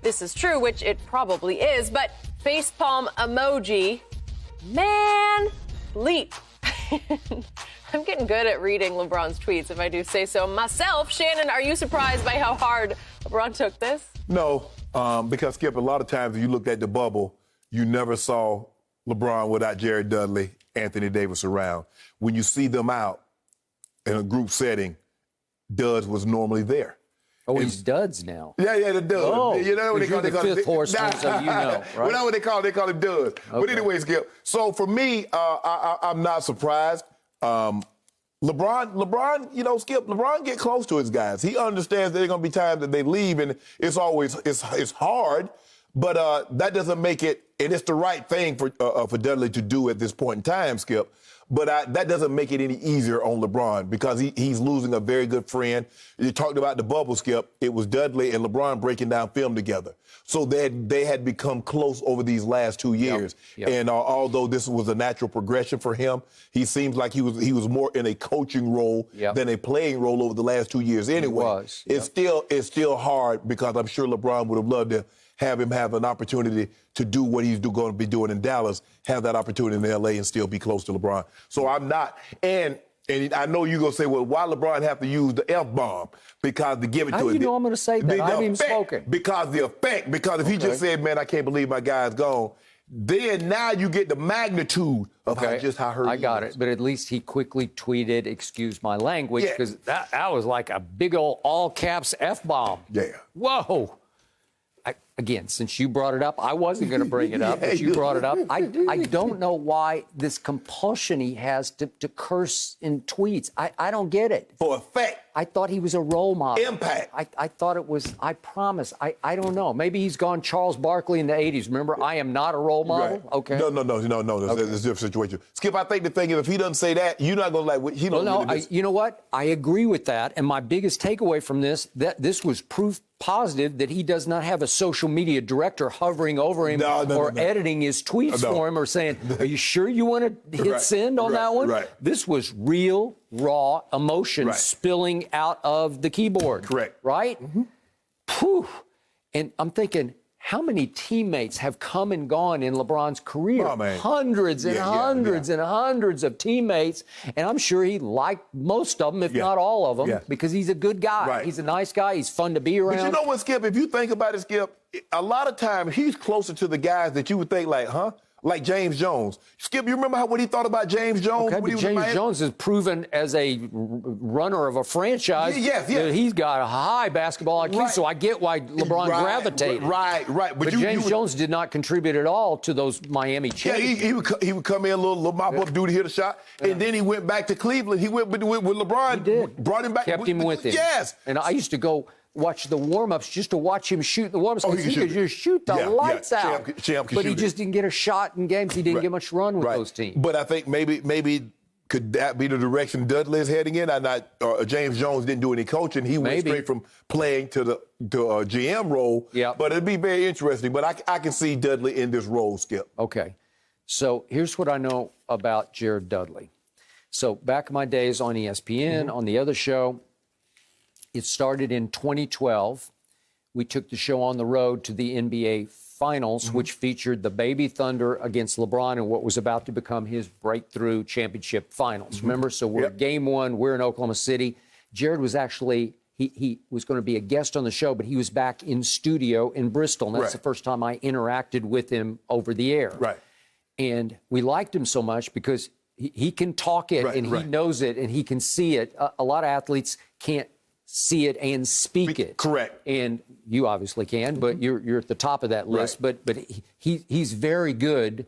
this is true, which it probably is, but facepalm emoji, man, leap. I'm getting good at reading LeBron's tweets, if I do say so myself. Shannon, are you surprised by how hard LeBron took this? No, because, Skip, a lot of times if you looked at the bubble, you never saw LeBron without Jared Dudley, Anthony Davis around. When you see them out in a group setting, Duds was normally there. Oh, he's Duds now. Yeah, the Duds. Oh, you know what they call the fifth horseman, so you know, right? Well, that's what they call it. They call it Duds. Okay. But anyway, Skip. So for me, I'm not surprised. LeBron, you know, Skip, LeBron get close to his guys. He understands that there are going to be times that they leave, and it's hard, but that doesn't make it, and it's the right thing for Dudley to do at this point in time, Skip. But that doesn't make it any easier on LeBron because he's losing a very good friend. You talked about the bubble, Skip. It was Dudley and LeBron breaking down film together. So they had become close over these last 2 years. Yep. And although this was a natural progression for him, he seems like he was more in a coaching role than a playing role over the last 2 years anyway. He was. It's still hard because I'm sure LeBron would have loved to have him have an opportunity to do what he's going to be doing in Dallas, have that opportunity in L.A. and still be close to LeBron. So I'm not. And I know you're going to say, well, why LeBron have to use the F-bomb? Because to give it to him. How do you know I'm going to say that? I haven't even spoken. Because the effect. Because if he just said, man, I can't believe my guy's gone, then now you get the magnitude of how hurt he is. I got it. But at least he quickly tweeted, excuse my language, because that was like a big old all-caps F-bomb. Yeah. Whoa. Again, since you brought it up, I wasn't going to bring it up, but you brought it up. I don't know why this compulsion he has to curse in tweets. I don't get it. For effect. I thought he was a role model. Impact. I thought it was, I promise. I don't know. Maybe he's gone Charles Barkley in the 80s. Remember, I am not a role model? Right. Okay. No. It's a different situation. Skip, I think the thing is, if he doesn't say that, you're not going to like, he don't really you know what? I agree with that. And my biggest takeaway from this, that this was proof positive that he does not have a social media director hovering over him or editing his tweets for him or saying, are you sure you want to hit send on that one? Right. This was real, raw emotion spilling out of the keyboard. Correct. Right? Mm-hmm. Whew. And I'm thinking, how many teammates have come and gone in LeBron's career? Hundreds and hundreds and hundreds of teammates. And I'm sure he liked most of them, if not all of them, because he's a good guy. Right. He's a nice guy. He's fun to be around. But you know what, Skip? If you think about it, Skip, a lot of times he's closer to the guys that you would think like, like James Jones. Skip, you remember what he thought about James Jones? Okay, but James Jones is proven as a runner of a franchise. That he's got a high basketball IQ, so I get why LeBron gravitated. Right. But James Jones did not contribute at all to those Miami championships. Yeah, he would come in a little mop-up duty, hit a shot, and then he went back to Cleveland. He went with LeBron. He did. Brought him back. Kept him with him. Yes. And I used to go watch the warm-ups just to watch him shoot the warm-ups. He could just shoot the lights out. But he just didn't get a shot in games. He didn't get much run with those teams. But I think maybe could that be the direction Dudley is heading in? James Jones didn't do any coaching. He went straight from playing to a GM role. Yeah. But it'd be very interesting. But I can see Dudley in this role, Skip. Okay. So here's what I know about Jared Dudley. So back in my days on ESPN, on the other show, it started in 2012. We took the show on the road to the NBA Finals, which featured the Baby Thunder against LeBron in what was about to become his breakthrough championship finals. Remember? So we're game one. We're in Oklahoma City. Jared was actually, he was going to be a guest on the show, but he was back in studio in Bristol. And that's the first time I interacted with him over the air. Right. And we liked him so much because he can talk it and he knows it and he can see it. A lot of athletes can't see it and speak it. Correct. And you obviously can, but you're at the top of that list. But he's very good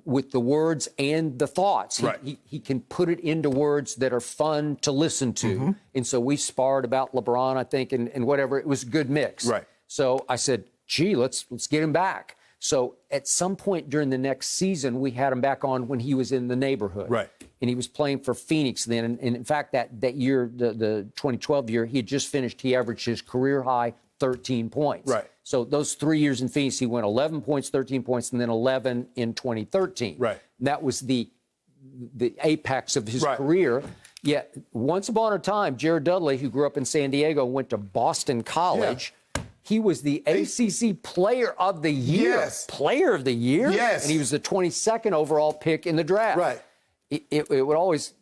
with the words and the thoughts. He can put it into words that are fun to listen to. And so we sparred about LeBron, I think, and whatever. It was a good mix. Right. So I said, gee, let's get him back. So at some point during the next season, we had him back on when he was in the neighborhood. Right. And he was playing for Phoenix then. And in fact, that year, the 2012 year, he had just finished. He averaged his career high 13 points. Right. So those 3 years in Phoenix, he went 11 points, 13 points, and then 11 in 2013. Right. And that was the apex of his career. Yet once upon a time, Jared Dudley, who grew up in San Diego, went to Boston College. He was the ACC Player of the Year. Yes. Player of the Year? Yes. And he was the 22nd overall pick in the draft. Right. It would always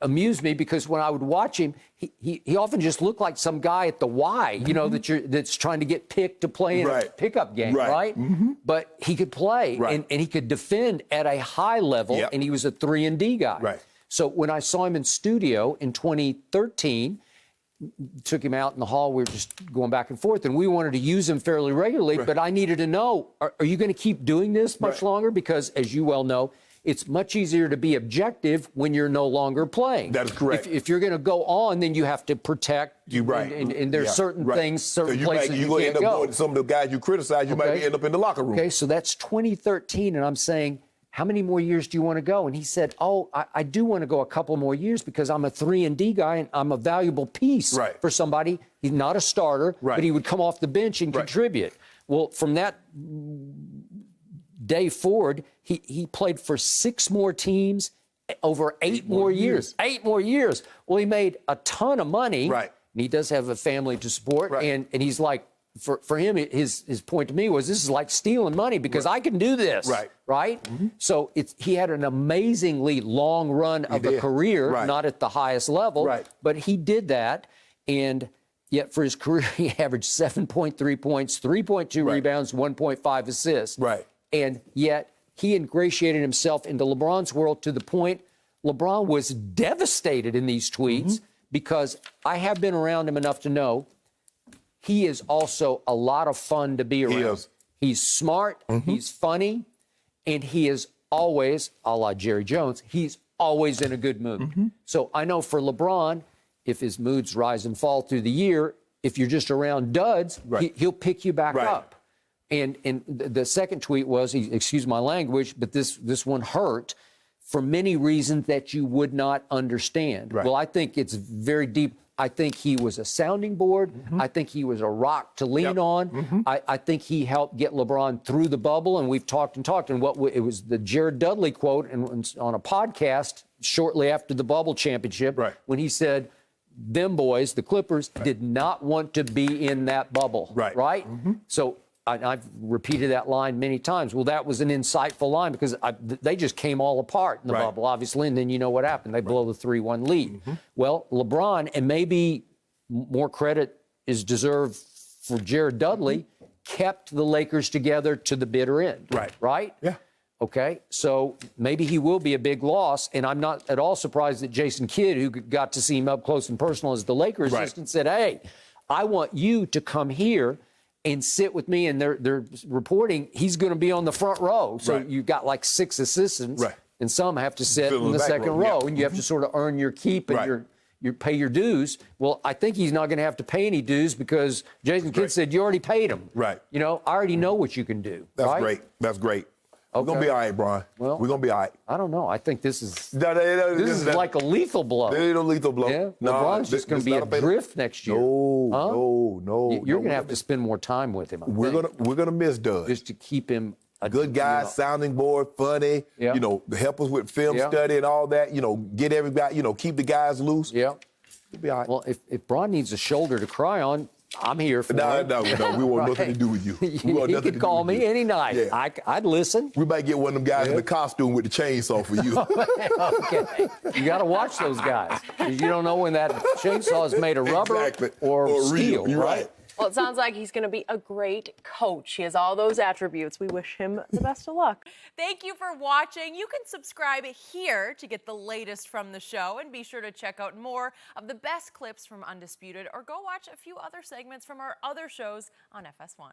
amuse me because when I would watch him, he often just looked like some guy at the Y, you know, that's trying to get picked to play in a pickup game, right? But he could play and he could defend at a high level, and he was a 3-and-D guy. Right. So when I saw him in studio in 2013, took him out in the hall, we were just going back and forth, and we wanted to use him fairly regularly, but I needed to know, are you going to keep doing this much longer? Because as you well know, it's much easier to be objective when you're no longer playing. That is correct. If you're going to go on, then you have to protect. You're right. And there's certain things, certain places you can't end up go. going. Some of the guys you criticize, you might end up in the locker room. Okay, so that's 2013, and I'm saying, how many more years do you want to go? And he said, I do want to go a couple more years because I'm a 3-and-D guy, and I'm a valuable piece for somebody. He's not a starter, but he would come off the bench and contribute. Well, from that day forward, he played for 6 more teams over 8 more years. 8 more years. Well, he made a ton of money. Right. And he does have a family to support. Right. And he's like, for him, his point to me was, this is like stealing money because I can do this. Right. Right? So he had an amazingly long run of a career, not at the highest level, but he did that. And yet for his career, he averaged 7.3 points, 3.2 rebounds, 1.5 assists. Right. And yet he ingratiated himself into LeBron's world to the point LeBron was devastated in these tweets because I have been around him enough to know he is also a lot of fun to be around. He is. He's smart, he's funny, and he is always, a la Jerry Jones, he's always in a good mood. So I know for LeBron, if his moods rise and fall through the year, if you're just around duds, he'll pick you back up. And the second tweet was, excuse my language, but this one hurt for many reasons that you would not understand. Well, I think it's very deep. I think he was a sounding board. I think he was a rock to lean on. I think he helped get LeBron through the bubble, and we've talked. And it was the Jared Dudley quote on a podcast shortly after the bubble championship when he said, them boys, the Clippers, did not want to be in that bubble. Right? So I've repeated that line many times. Well, that was an insightful line because they just came all apart in the bubble, obviously, and then you know what happened. They blow the 3-1 lead. Well, LeBron, and maybe more credit is deserved for Jared Dudley, kept the Lakers together to the bitter end. Right? Yeah. Okay, so maybe he will be a big loss, and I'm not at all surprised that Jason Kidd, who got to see him up close and personal as the Lakers assistant, said, hey, I want you to come here and sit with me, and they're reporting he's going to be on the front row. So you've got like 6 assistants, and some have to sit in the second row, and you have to sort of earn your keep and you pay your dues. Well, I think he's not going to have to pay any dues because Jason Kidd said you already paid him. You know, I already know what you can do. That's great. That's great. We're going to be all right, Brian. Well, we're going to be all right. I don't know. I think this is like a lethal blow. There ain't no lethal blow. Yeah, LeBron's just going to be adrift next year. No. You're going to have to spend more time with him. We're gonna miss Doug. Just to keep him a good guy, sounding board, funny. You know, help us with film study and all that. You know, get everybody. You know, keep the guys loose. Yeah. We'll be all right. Well, if Bron needs a shoulder to cry on, I'm here for it. No, we want nothing to do with you. You could call me any night. Yeah. I'd listen. We might get one of them guys in the costume with the chainsaw for you. Okay. You got to watch those guys. You don't know when that chainsaw is made of rubber or steel. You're right. Well, it sounds like he's going to be a great coach. He has all those attributes. We wish him the best of luck. Thank you for watching. You can subscribe here to get the latest from the show, and be sure to check out more of the best clips from Undisputed, or go watch a few other segments from our other shows on FS1.